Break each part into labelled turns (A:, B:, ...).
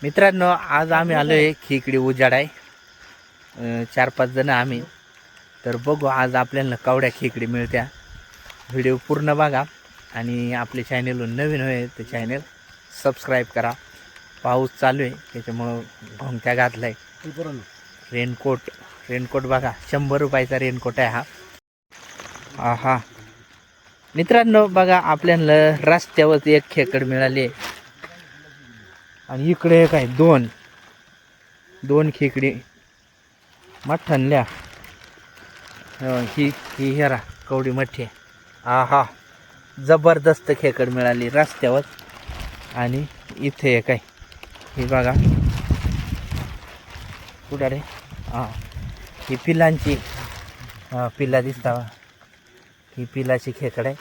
A: मित्रांनो, आज आम्ही आलो आहे खेकडी उजाड आहे. 4-5 जण आम्ही. तर बघू आज आपल्याला कावड्या खेकडी मिळत्या. व्हिडिओ पूर्ण बघा आणि आपले चॅनलवर नवीन होय तर चॅनल सबस्क्राईब करा. पाऊस चालू आहे त्याच्यामुळं घोंगत्या घातलाय. रेनकोट बघा, 100 रुपयाचा रेनकोट आहे हा. हा मित्रांनो बघा, आपल्याला रस्त्यावर एक खेकड मिळाली आणि इकडे काय दोन खेकडी मठ्ठनल्या. ही हेरा कवडी मठ्ठी. हा जबरदस्त खेकड मिळाली रस्त्यावर. आणि इथे काय हे बघा कुठं रे. ही पिलांची पिला दिसता. ही पिलाची खेकड आहे.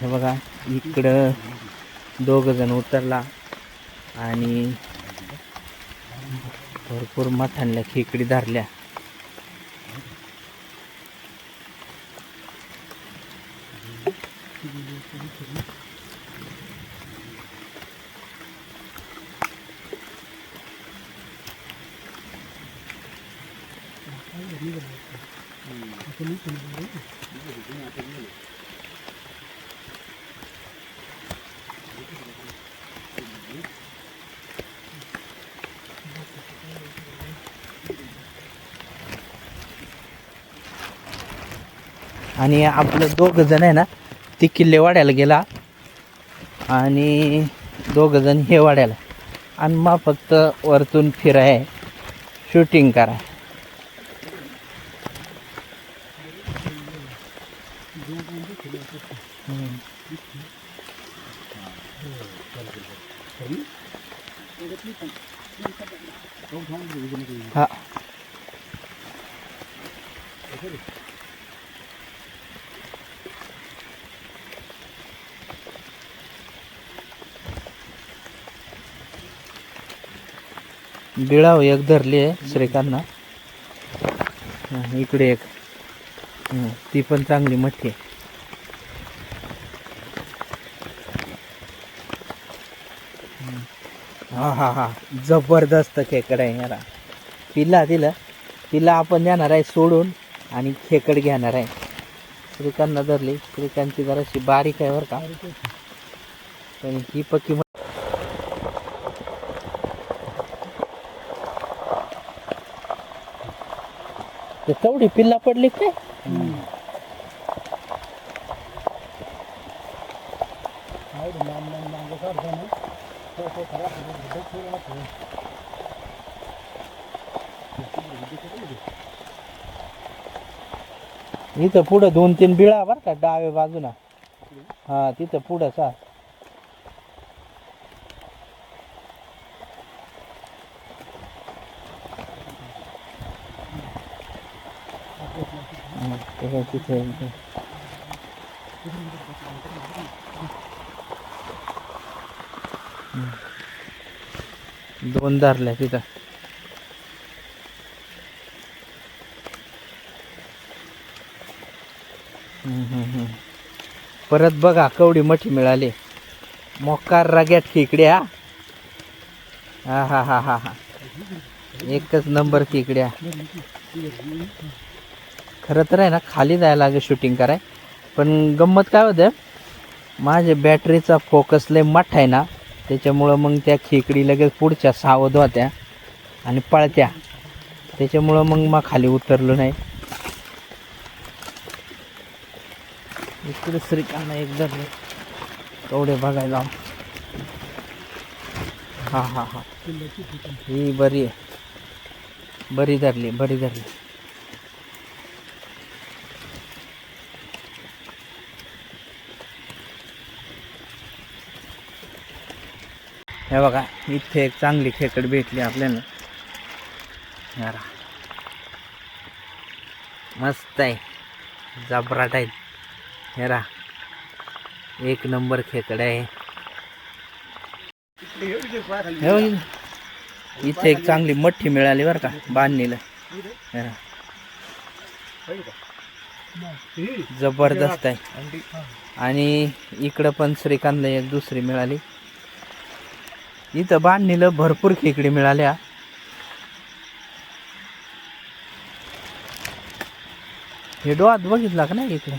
A: हे बघा इकडं 2 जण उतरला आणि भरपूर मठांल्या खेकडी धरल्या. आणि आपलं 2 जण आहे ना ती किल्ले वाड्याला गेला आणि 2 जण हे वाड्याला. आणि मग फक्त वरतून फिराय शूटिंग करा. हा बिळाव एक धरली आहे श्रीकांना. इकडे एक ती पण चांगली मच्छी आहे. हा जबरदस्त खेकड आहे याला. तिला आपण देणार आहे सोडून आणि खेकड घेणार आहे. श्रीकांना धरली. श्रीकांतची जराशी बारीक आहे बरं का, पण ही पक्की तेवढी पिल्ला पडली काय. इथं पुढं 2-3 बिळा बरं का डाव्या बाजूला. हा तिथं पुढं सा तिथे 2 धरल्या तिथं. परत बघा कवडी मठी मिळाली. मोकार रग्यात खेकड्या. हा एकच नंबर खेकड्या. खरं तर आहे ना खाली जायला लागे शूटिंग कराय. पण गंमत काय होतं, माझ्या बॅटरीचा फोकस लय मोठा आहे ना, त्याच्यामुळं मग त्या खेकडी लगेच पुढच्या सावध होत्या आणि पळत्या. त्याच्यामुळं मग खाली उतरलो नाही. इकडे श्रीकांना एक धरले कवडे बघायला. हा ही बरी आहे. बरी धरली. हे बघा इथे एक चांगली खेकड भेटली आपल्याला. यार मस्त आहे, जबराट आहे. हेरा एक नंबर खेकड आहे. इथे एक चांगली मठ्ठी मिळाली बरं का बांधणीला. जबरदस्त आहे. आणि इकडं पण श्रीकांतला एक दुसरी मिळाली. इथं बांधणीला भरपूर खेकडी मिळाल्या. हे डोळ्यात बघितला का नाही इकडे?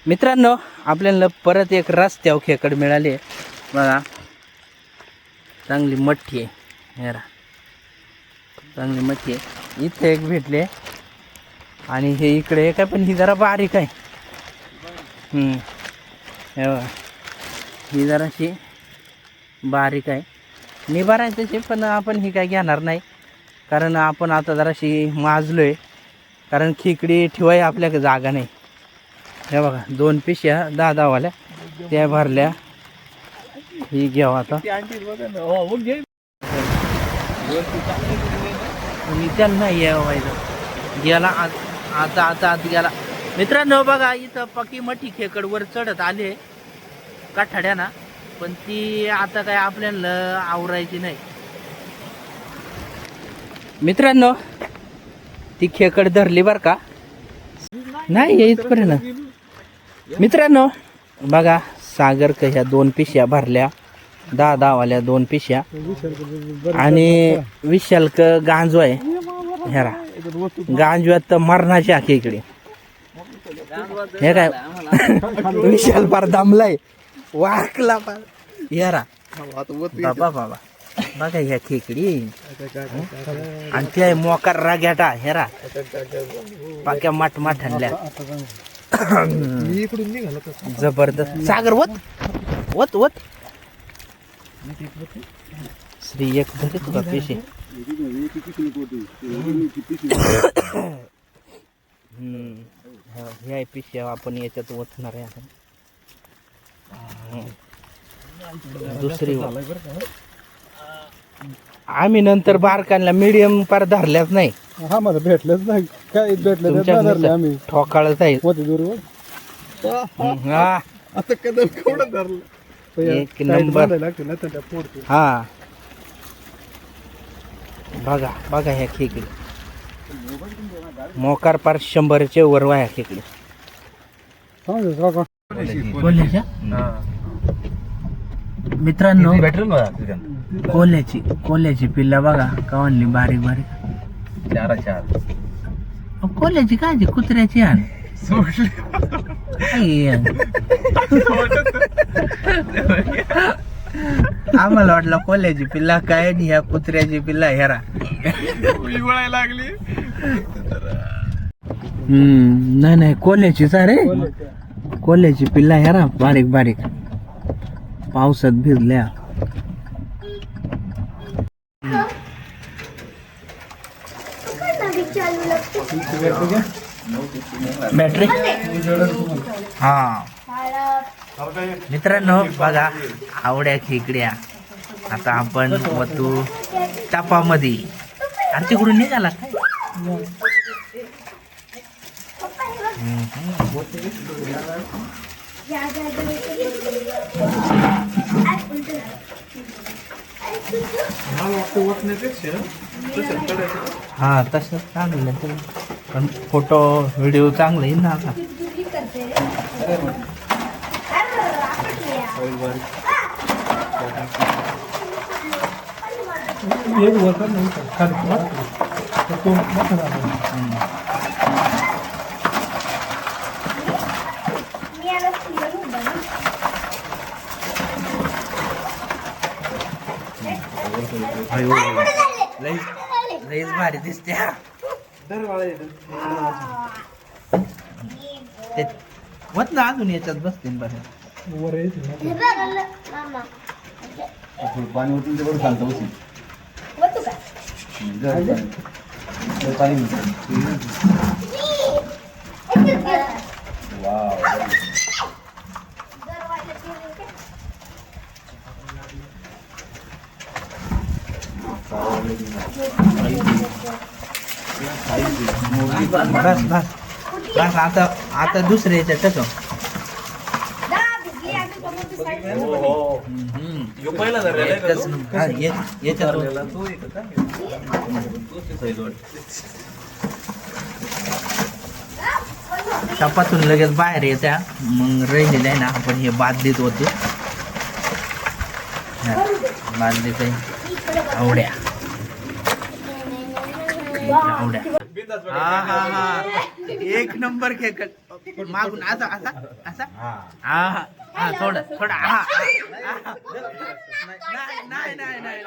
A: मित्रांनो, आपल्याला परत एक रस्त्यावर खेकड मिळाली. बघा, चांगली मठी आहे. हेरा, चांगली मठी आहे. इथे एक भेटले आणि हे इकडे काय, पण ही जरा बारीक आहे. हे बघा, ही जराशी बारीक आहे. निभार आहे तशी, पण आपण ही काय घेणार नाही, कारण आपण आता जराशी माजलोय, कारण खेकडी ठेवाय आपल्याकडे जागा नाही. हे बघा, 2 पिशव्या 10-10 वाल्या त्या भरल्या. ही घ्यावं आता. त्याला नाही यावायचं गेला आता आत गेला. मित्रांनो बघा, इथं पक्की मोठी खेकड वर चढत आले काठाड्याना, पण ती आता काय आपल्याला आवरायची नाही. मित्रांनो, ती खेकड धरली बर का नाही इथपर्यंत. मित्रांनो बघा, सागर का ह्या 2 पिशव्या भरल्या, 10-10 वाल्या 2 पिशव्या. आणि विशाल क गांजू आहे. हेरा, गांजव्यात तर मरणाची आखी इकडे. हे काय विशाल पार दमलाय, वाकला पार. हेरा बाबा बाबा, बघा ह्या खेकडी. आणि ते मोकार राग्याटा. हेरा, पाक्या माठ आणल्या. जबरदस्त. सागर वत वत वत. श्री एक धरे तुला पेशे. ह्या पिशव्या आपण याच्यात ओतणार आहे. दुसरी आम्ही नंतर बारकांना मीडियम पार धरल्याच नाही.
B: हा, मला भेटलंच नाही. काय भेटलं आम्ही
A: ठोकाळच आहे. हा,
B: आता कदम केवढं धरलं.
A: एक नंबर. हा, बघा बघा ह्या खेकडी मोकार पार 100च्या वर ह्या खेकडी. मित्रांनो, कोल्याची पिल्ला बघा कवानली बारीक बारीक. 4 कोल्याची कायची कुत्र्याची आण. आम्हाला वाटलं कोल्याची पिल्ला काय, ह्या कुत्र्याची पिल्ला. हेरा
B: लागली.
A: नाही कोल्याचीच रे. कोल्याची पिल्ला हेरा, बारीक बारीक, पावसात भिजल्या. बॅटरी. हा मित्रांनो बघा, आवड्या खेकड्या आता आपण वतू तापामध्ये. अरे तिकडून निघाला काय? हा तसं चांगलं, पण फोटो व्हिडिओ चांगलं येईल ना आता. लईच भारी दिसते. वत ना अजून याच्यात बसतील बरं.
B: पाणी होतं ते बरं चालतं बसून.
A: बस बस बस. आता दुसऱ्या याच्यात टाकू. एकच नंबर. हा, याच्यात टपातून लगेच बाहेर येत्या. मग राहिलेलं आहे ना आपण हे बादलीत होतो. बादलीत आवड्या आवड्या. हा हा हा एक नंबर खेळ मागून असा असा असा. हा हा थोडा थोडा. हा नाही नाही नाही.